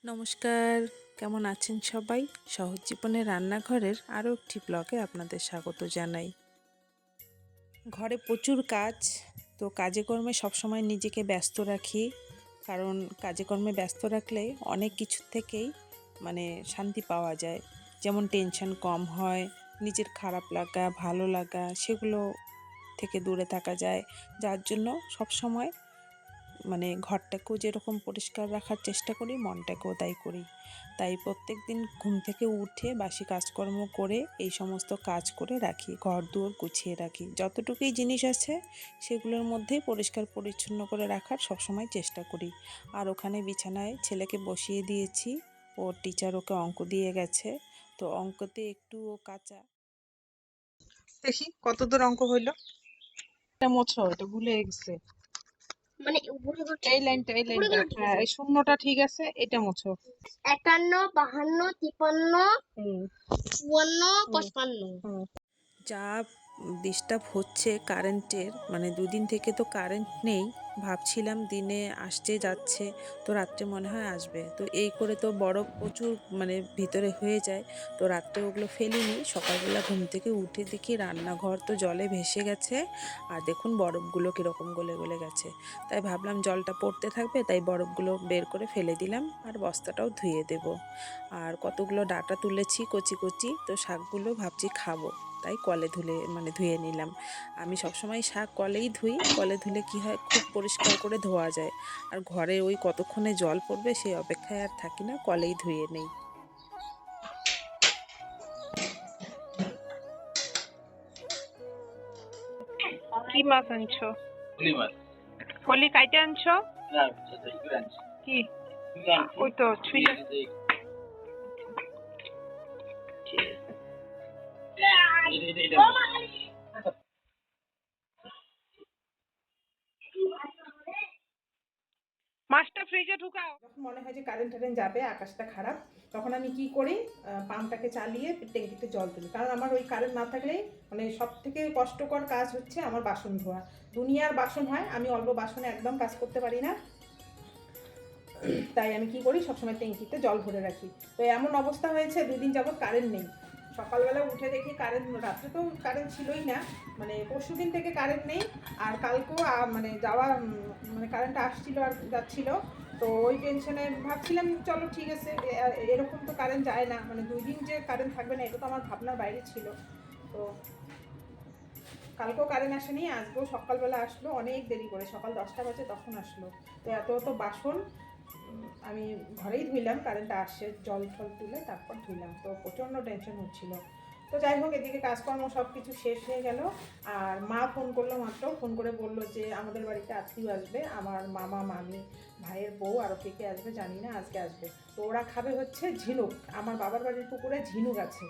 নমস্কার, কেমন আছেন সবাই? সহজ জীবনের রান্নাঘরের আরও একটি ব্লগে আপনাদের স্বাগত জানাই। ঘরে প্রচুর কাজ, তো কাজে কর্মে সবসময় নিজেকে ব্যস্ত রাখি, কারণ কাজে কর্মে ব্যস্ত রাখলে অনেক কিছু থেকেই শান্তি পাওয়া যায়। যেমন টেনশন কম হয়, নিজের খারাপ লাগা ভালো লাগা সেগুলো থেকে দূরে থাকা যায়, যার জন্য সবসময় ঘরটাকেও যেরকম পরিষ্কার রাখার চেষ্টা করি, মনটাকেও তাই করি। তাই প্রত্যেক দিন ঘুম থেকে উঠে বাসি কাজকর্ম করে এই সমস্ত কাজ করে রাখি, ঘর দুয়ার গুছিয়ে রাখি। যতটুকুই জিনিস আছে সেগুলোর মধ্যেই পরিষ্কার পরিচ্ছন্ন করে রাখার সবসময় চেষ্টা করি। আর ওখানে বিছানায় ছেলেকে বসিয়ে দিয়েছি, ওর টিচার ওকে অঙ্ক দিয়ে গেছে, তো অঙ্কতে একটু ও কাঁচা। দেখি কতদূর অঙ্ক হইলো। এটা মোছো, এটা ভুলে গেছে। এই লাইনটা হ্যাঁ, এই শূন্যটা ঠিক আছে, এটা মোছো। 51, 52, 53, 54, 55। যা ডিস্টার্ব হচ্ছে কারেন্টের, দুদিন থেকে তো কারেন্ট নেই। ভাবছিলাম দিনে আসছে যাচ্ছে, তো রাত্রে মনে হয় আসবে, তো এই করে তো বরফ প্রচুর ভিতরে হয়ে যায়। তো রাত্রে ওগুলো ফেলিনি, সকালবেলা ঘুম থেকে উঠে দেখি রান্নাঘর তো জলে ভেসে গেছে, আর দেখুন বরফগুলো কীরকম গলে গলে গেছে। তাই ভাবলাম জলটা পড়তে থাকবে, তাই বরফগুলো বের করে ফেলে দিলাম, আর বস্তাটাও ধুয়ে দেব। আর কতগুলো ডাঁটা তুলেছি কচি কচি, তো শাকগুলো ভাবছি খাবো, তাই কলে ধুয়ে নিলাম। আমি সবসময় শাক কলেই ধুই, কলে ধুলে কি হয়, খুব পরিষ্কার করে ধোয়া যায়। আর ঘরে ওই কতক্ষণে জল পড়বে সেই অপেক্ষায় আর থাকি না, কলেই ধুয়ে নেই। কি মাছ আনছো? পলি মাছ। পলি কাইটে আনছো? না, সেটা কি আনছি? কি? ওই তো ছুঁয়ে। মাছটা ফ্রিজে ঢুকাও। যখন মনে হয় যে কারেন্ট যাবে, আকাশটা খারাপ, তখন আমি কি করি, পাম্পটাকে চালিয়ে ট্যাঙ্কিতে জল তুলি। কারণ আমার ওই কারেন্ট না থাকলে সব থেকে কষ্টকর কাজ হচ্ছে আমার বাসন ধোয়া। দুনিয়ার বাসন হয়, আমি অল্প বাসনে একদম কাজ করতে পারি না। তাই আমি কি করি, সবসময় ট্যাঙ্কিতে জল ভরে রাখি। তো এমন অবস্থা হয়েছে 2 দিন যাবত কারেন্ট নেই। সকালবেলা উঠে দেখি কারেন্ট, রাত্রে তো কারেন্ট ছিলই না, পরশু দিন থেকে কারেন্ট নেই। আর কালকেও যাওয়া কারেন্টটা আসছিল আর যাচ্ছিল। তো ওই টেনশনে ভাবছিলাম চলো ঠিক আছে, এরকম তো কারেন্ট যায় না, 2 দিন যে কারেন্ট থাকবে না এটা তো আমার ভাবনার বাইরে ছিল। তো কালকেও কারেন্ট আসেনি, আজকেও সকালবেলা আসলো, অনেক দেরি করে, সকাল 10টা বাজে তখন আসলো। তো এত বাসন আমি ঘরেই ধুইলাম, কারেন্টটা আসছে, জল টল তুলে তারপর ধুইলাম। তো প্রচণ্ড টেনশন হচ্ছিল। তো যাই হোক, এদিকে কাজকর্ম সব কিছু শেষ হয়ে গেল। আর মা ফোন করলো মাত্র, ফোন করে বললো যে আমাদের বাড়িতে আত্মীয় আসবে, আমার মামা মামি ভাইয়ের বউ আরও কে আসবে জানি না, আজকে আসবে। তো ওরা খাবে হচ্ছে ঝিনুক, আমার বাবার বাড়ির পুকুরে ঝিনুক আছে।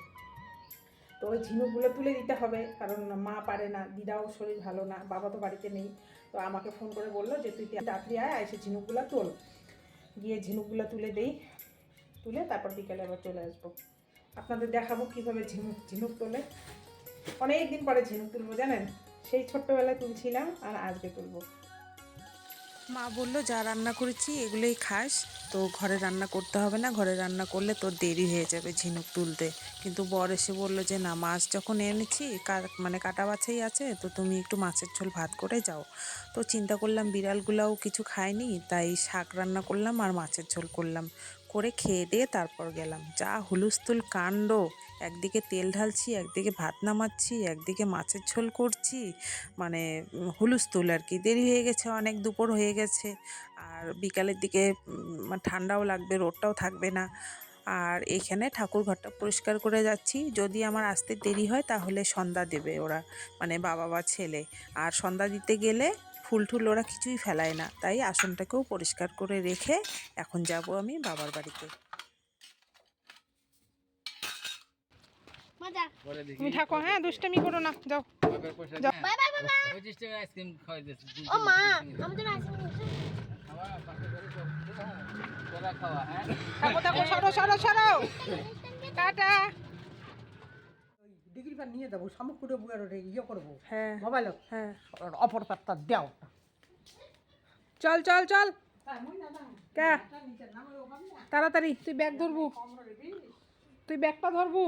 তো ওই ঝিনুকগুলো তুলে দিতে হবে, কারণ মা পারে না, দিদাও শরীর ভালো না, বাবা তো বাড়িতে নেই। তো আমাকে ফোন করে বললো যে তুই তাড়াতাড়ি আয়, এসে ঝিনুকগুলো তোল। গিয়ে ঝিনুকগুলো তুলে দেই, তুলে তারপর বিকেলে আবার চলে আসবো, আপনাদের দেখাবো কীভাবে ঝিনুক তোলে। অনেক দিন পরে ঝিনুক তুলবো জানেন, সেই ছোট্টবেলায় তুলছিলাম আর আজকে তুলবো। মা বললো যা রান্না করেছি এগুলোই খাস, তো ঘরে রান্না করতে হবে না, ঘরে রান্না করলে তোর দেরি হয়ে যাবে ঝিনুক তুলতে। কিন্তু বর এসে বললো যে না, মাছ যখন এনেছি কাটা বাছাই আছে, তো তুমি একটু মাছের ঝোল ভাত করে যাও। তো চিন্তা করলাম বিড়ালগুলাও কিছু খায়নি, তাই শাক রান্না করলাম আর মাছের ঝোল করলাম, করে খেয়ে দিয়ে তারপর গেলাম। যা হুলস্থুল কাণ্ড, একদিকে তেল ঢালছি, একদিকে ভাত নামাচ্ছি, একদিকে মাছের ঝোল করছি, হুলস্থুল আর কি। দেরি হয়ে গেছে, অনেক দুপুর হয়ে গেছে, আর বিকালের দিকে ঠান্ডাও লাগবে, রোদটাও থাকবে না। আর এখানে ঠাকুর ঘরটা পরিষ্কার করে যাচ্ছি, যদি আমার আসতে দেরি হয় তাহলে সন্ধ্যা দেবে ওরা, বাবা বা ছেলে। আর সন্ধ্যা দিতে গেলে ফুল টুল ওরা কিছুই ফেলায় না, তাই আসনটাকেও পরিষ্কার করে রেখে এখন যাব আমি বাবার বাড়িতে। তুমি থাকো, হ্যাঁ, দুষ্টামি করো না, যাও। বাই বাই বাবা। 25 টাকা আইসক্রিম খাওয়াই দিয়েছে। ও মা, আমাদের আইসক্রিম খাওয়া পাশে করে সব তোরা খাওয়া, হ্যাঁ? থাকো, সরো টাটা। ডিগ্রি পার নিয়ে যাবো, শামুক করে বুয়ার ইয়ে করবো। হ্যাঁ মোবাইল হ্যাঁ, অপর পাত্তা দেও। চল। কে তাড়াতাড়ি তুই ব্যাগ ধরবু, তুই ব্যাগটা ধরবু।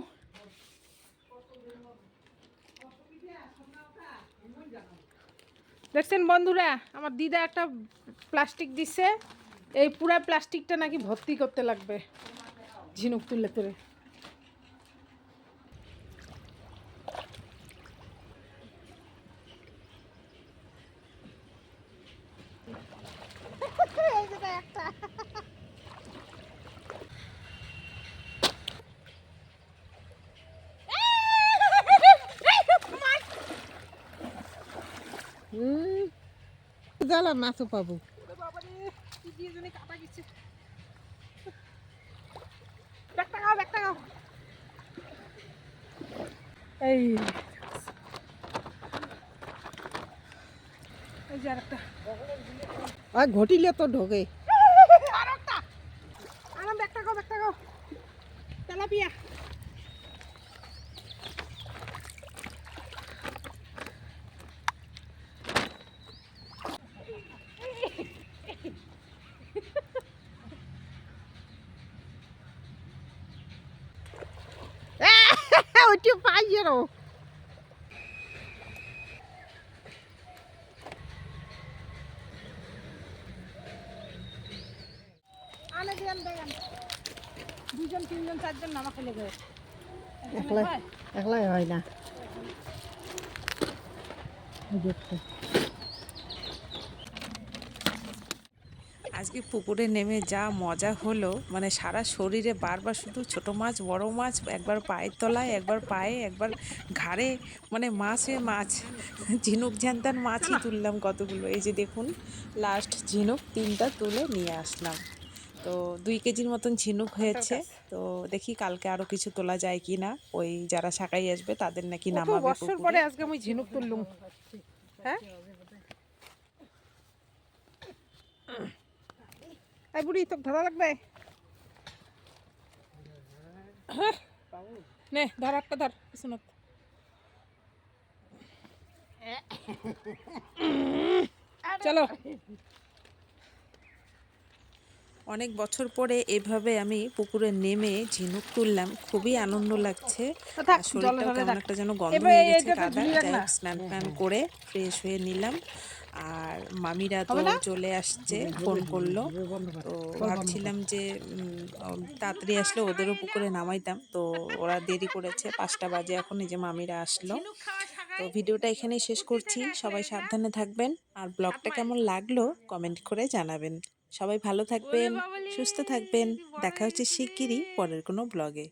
দেখছেন বন্ধুরা, আমার দিদা একটা প্লাস্টিক দিছে, এই পুরা প্লাস্টিকটা নাকি ভর্তি করতে লাগবে ঝিনুক তুলে তুলে। জ্বালা মাছও পাবো। এই এই যে আরেকটা, আর ঘটিলে তো ঢোকে। আরেকটা আরাম, ব্যাগটা গাও তেলাপিয়া। ওইটা পাই যেন। আনে দেন দুজন তিনজন চারজন নামা খেলে গেছে, একলাই একলাই হয় না। দেখতে আজকে পুকুরে নেমে যা মজা হলো, মানে সারা শরীরে বারবার শুধু ছোট মাছ বড় মাছ, একবার পায়ের তলায় একবার পায়ে একবার ঘাড়ে, মানে মাছে মাছ, ঝিনুক ঝ্যান্তার মাছই তুললাম কতগুলো। এই যে দেখুন লাস্ট ঝিনুক 3টা তুলে নিয়ে আসলাম। তো 2 কেজির মতন ঝিনুক হয়েছে। তো দেখি কালকে আরো কিছু তোলা যায় কি না, ওই যারা শাকাই আসবে তাদের নাকি কত নামাবে বছর পরে পুকুরে। আজকে আমি ঝিনুক তুললুম। হ্যাঁ এই বুড়ি তো ধরা লাগবে, নে ধর একটা ধর শুনত। চলো অনেক বছর পরে এভাবে আমি পুকুরে নেমে ঝিনুক তুললাম, খুবই আনন্দ লাগছে। থাক, আর জলে শরীরটাও ধরে কেমন রাখ। একটা যেন গন্ধ এবার হয়ে গেছে, এইটাতে কাদা। ঝুলিয়ে রাখ যাই না। হোক স্নান টান করে ফ্রেশ হয়ে নিলাম। আর মামিরা তো হবে না? চলে আসছে, ফোন করলো। তো ভাবছিলাম যে তাড়াতাড়ি আসলে ওদেরও পুকুরে নামাইতাম, তো ওরা দেরি করেছে, 5টা বাজে এখন। এই যে মামিরা আসলো। তো ভিডিওটা এখানেই শেষ করছি, সবাই সাবধানে থাকবেন। আর ব্লগটা কেমন লাগলো কমেন্ট করে জানাবেন। সবাই ভালো থাকবেন, সুস্থ থাকবেন। দেখা হচ্ছে শিগগিরই পরের কোনো ব্লগে।